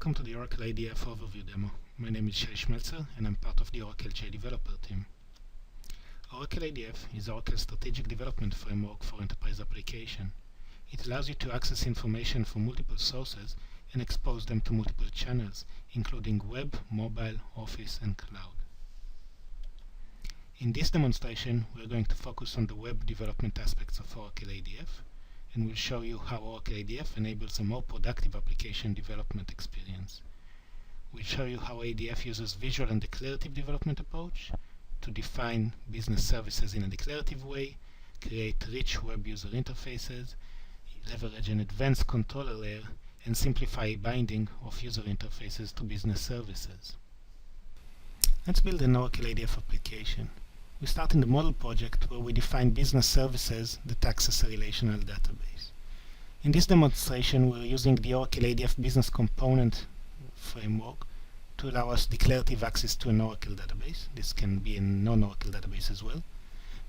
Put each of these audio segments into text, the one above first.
Welcome to the Oracle ADF overview demo. My name is Shai Schmelzer and I'm part of the Oracle J developer team. Oracle ADF is Oracle's strategic development framework for enterprise application. It allows you to access information from multiple sources and expose them to multiple channels, including web, mobile, Office, and cloud. In this demonstration, we are going to focus on the web development aspects of Oracle ADF, and we'll show you how Oracle ADF enables a more productive application development experience. We'll show you how ADF uses visual and declarative development approach to define business services in a declarative way, create rich web user interfaces, leverage an advanced controller layer, and simplify binding of user interfaces to business services. Let's build an Oracle ADF application. We start in the model project where we define business services that access a relational database. In this demonstration, we're using the Oracle ADF business component framework to allow us declarative access to an Oracle database. This can be a non-Oracle database as well.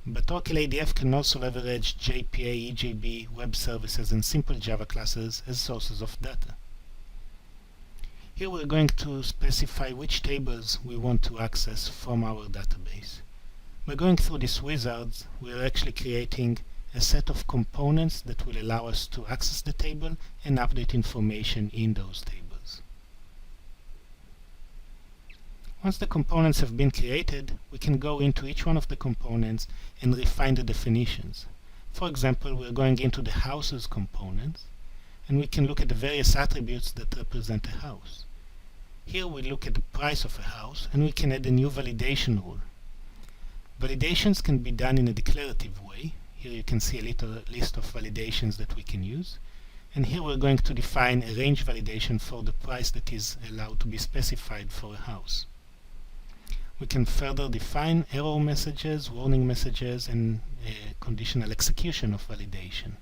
But Oracle ADF can also leverage JPA, EJB, web services, and simple Java classes as sources of data. Here we're going to specify which tables we want to access from our database. By going through this wizard, we're actually creating a set of components that will allow us to access the table and update information in those tables. Once the components have been created, we can go into each one of the components and refine the definitions. For example, we're going into the houses components, and we can look at the various attributes that represent a house. Here we look at the price of a house, and we can add a new validation rule. Validations can be done in a declarative way. Here you can see a little list of validations that we can use. And here we're going to define a range validation for the price that is allowed to be specified for a house. We can further define error messages, warning messages, and conditional execution of validation.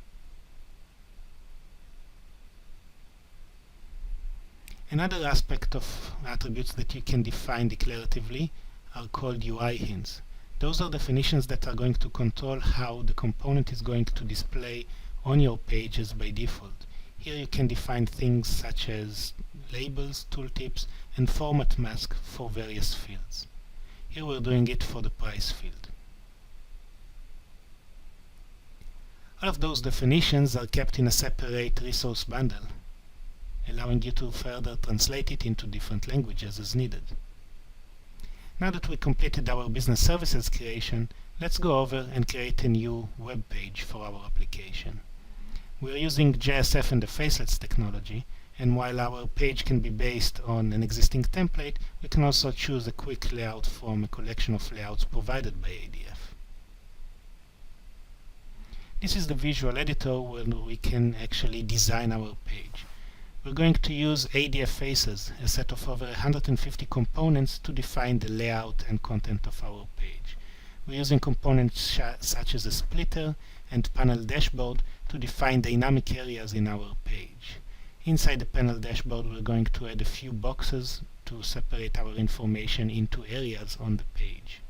Another aspect of attributes that you can define declaratively are called UI hints. Those are definitions that are going to control how the component is going to display on your pages by default. Here you can define things such as labels, tooltips, and format mask for various fields. Here we're doing it for the price field. All of those definitions are kept in a separate resource bundle, allowing you to further translate it into different languages as needed. Now that we completed our business services creation, let's go over and create a new web page for our application. We are using JSF and the facelets technology, and while our page can be based on an existing template, we can also choose a quick layout from a collection of layouts provided by ADF. This is the visual editor where we can actually design our page. We're going to use ADF faces, a set of over 150 components to define the layout and content of our page. We're using components such as a splitter and panel dashboard to define dynamic areas in our page. Inside the panel dashboard, we're going to add a few boxes to separate our information into areas on the page.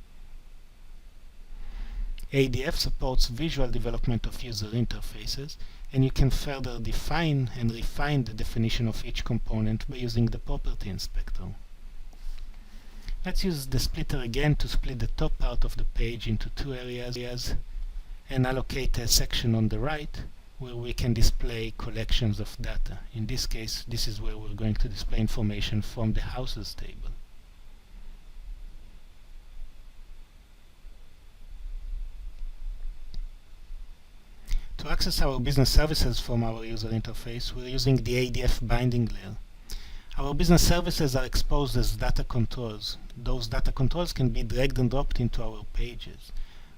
ADF supports visual development of user interfaces, and you can further define and refine the definition of each component by using the property inspector. Let's use the splitter again to split the top part of the page into two areas and allocate a section on the right where we can display collections of data. In this case, this is where we're going to display information from the houses table. To access our business services from our user interface, we're using the ADF binding layer. Our business services are exposed as data controls. Those data controls can be dragged and dropped into our pages.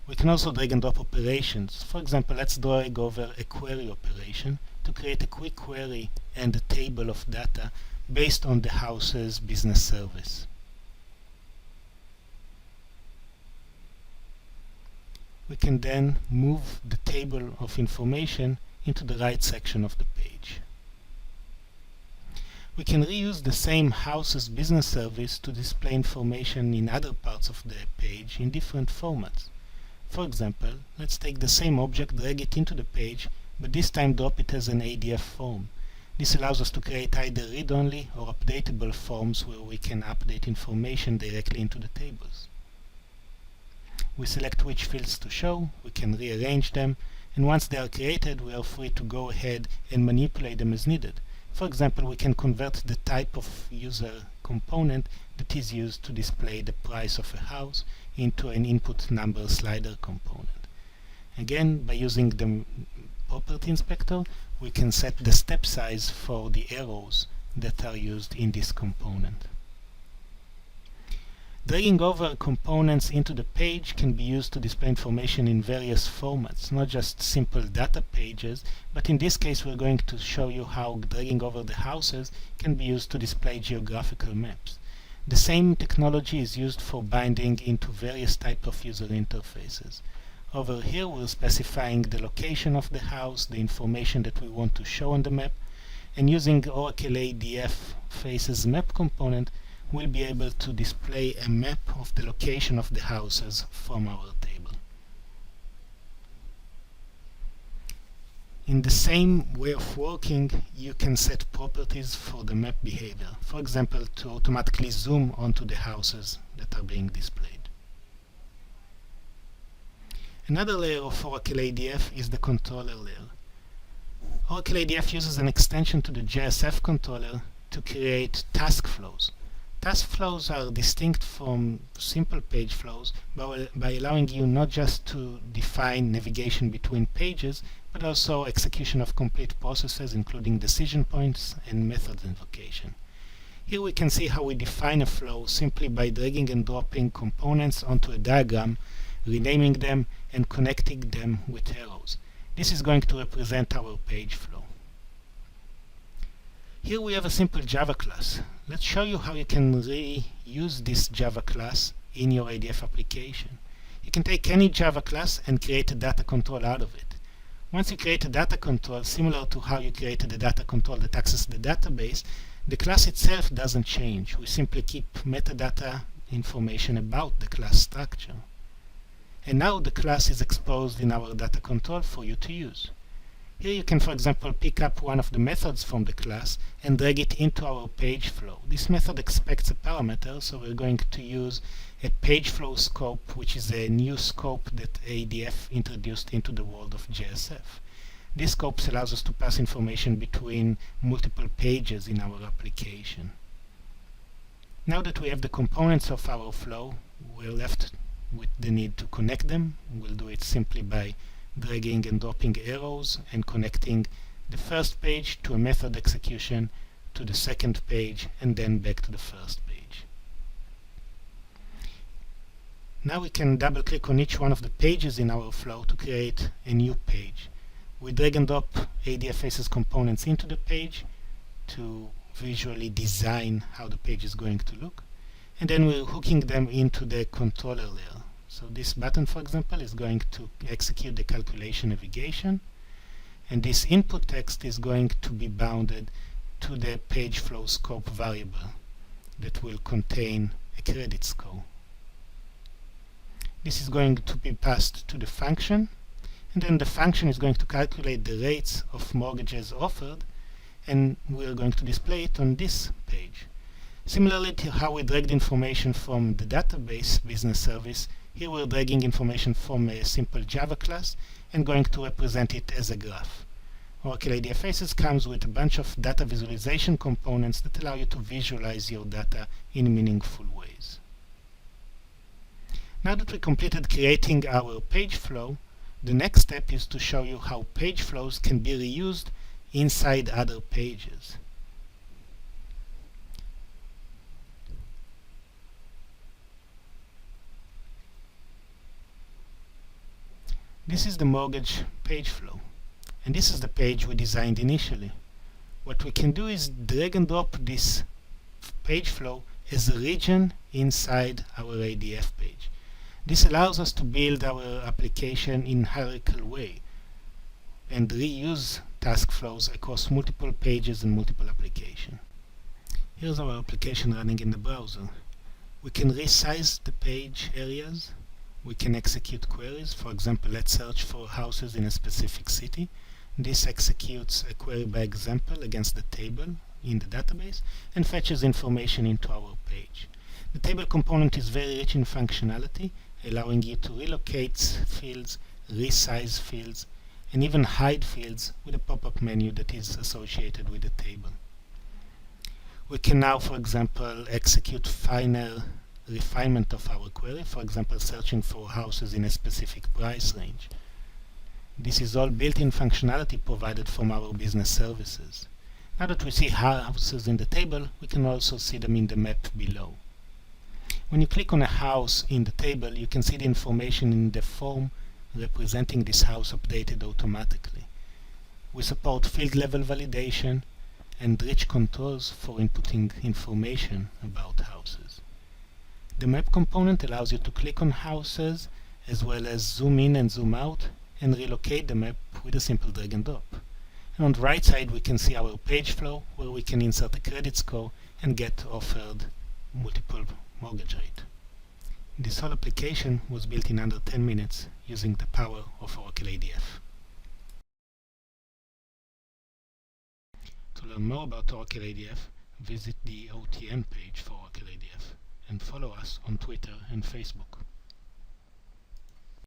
We can also drag and drop operations. For example, let's drag over a query operation to create a quick query and a table of data based on the house's business service. We can then move the table of information into the right section of the page. We can reuse the same house's business service to display information in other parts of the page in different formats. For example, let's take the same object, drag it into the page, but this time drop it as an ADF form. This allows us to create either read-only or updatable forms where we can update information directly into the tables. We select which fields to show, we can rearrange them, and once they are created, we are free to go ahead and manipulate them as needed. For example, we can convert the type of user component that is used to display the price of a house into an input number slider component. Again, by using the property inspector, we can set the step size for the arrows that are used in this component. Dragging over components into the page can be used to display information in various formats, not just simple data pages, but in this case we're going to show you how dragging over the houses can be used to display geographical maps. The same technology is used for binding into various types of user interfaces. Over here we're specifying the location of the house, the information that we want to show on the map, and using Oracle ADF Faces Map component, we'll be able to display a map of the location of the houses from our table. In the same way of working, you can set properties for the map behavior, for example, to automatically zoom onto the houses that are being displayed. Another layer of Oracle ADF is the controller layer. Oracle ADF uses an extension to the JSF controller to create task flows. Task flows are distinct from simple page flows by allowing you not just to define navigation between pages, but also execution of complete processes, including decision points and method invocation. Here we can see how we define a flow simply by dragging and dropping components onto a diagram, renaming them, and connecting them with arrows. This is going to represent our page flow. Here we have a simple Java class. Let's show you how you can reuse this Java class in your ADF application. You can take any Java class and create a data control out of it. Once you create a data control, similar to how you created a data control that accesses the database, the class itself doesn't change. We simply keep metadata information about the class structure. And now the class is exposed in our data control for you to use. Here you can, for example, pick up one of the methods from the class and drag it into our page flow. This method expects a parameter, so we're going to use a page flow scope, which is a new scope that ADF introduced into the world of JSF. This scope allows us to pass information between multiple pages in our application. Now that we have the components of our flow, we're left with the need to connect them. We'll do it simply by dragging and dropping arrows and connecting the first page to a method execution, to the second page, and then back to the first page. Now we can double click on each one of the pages in our flow to create a new page. We drag and drop ADF Faces components into the page to visually design how the page is going to look, and then we're hooking them into the controller layer. So this button, for example, is going to execute the calculation navigation, and this input text is going to be bounded to the page flow scope variable that will contain a credit score. This is going to be passed to the function, and then the function is going to calculate the rates of mortgages offered, and we're going to display it on this page. Similarly to how we dragged information from the database business service, here we're dragging information from a simple Java class and going to represent it as a graph. Oracle ADF Faces comes with a bunch of data visualization components that allow you to visualize your data in meaningful ways. Now that we completed creating our page flow, the next step is to show you how page flows can be reused inside other pages. This is the mortgage page flow, and this is the page we designed initially. What we can do is drag and drop this page flow as a region inside our ADF page. This allows us to build our application in a hierarchical way and reuse task flows across multiple pages and multiple applications. Here's our application running in the browser. We can resize the page areas. We can execute queries. For example, let's search for houses in a specific city. This executes a query by example against the table in the database and fetches information into our page. The table component is very rich in functionality, allowing you to relocate fields, resize fields, and even hide fields with a pop-up menu that is associated with the table. We can now, for example, execute finer refinement of our query, for example, searching for houses in a specific price range. This is all built-in functionality provided from our business services. Now that we see houses in the table, we can also see them in the map below. When you click on a house in the table, you can see the information in the form representing this house updated automatically. We support field level validation and rich controls for inputting information about houses. The map component allows you to click on houses as well as zoom in and zoom out and relocate the map with a simple drag and drop. And on the right side we can see our page flow where we can insert a credit score and get offered multiple mortgage rate. This whole application was built in under 10 minutes using the power of Oracle ADF. To learn more about Oracle ADF, visit the OTN page for Oracle ADF and follow us on Twitter and Facebook.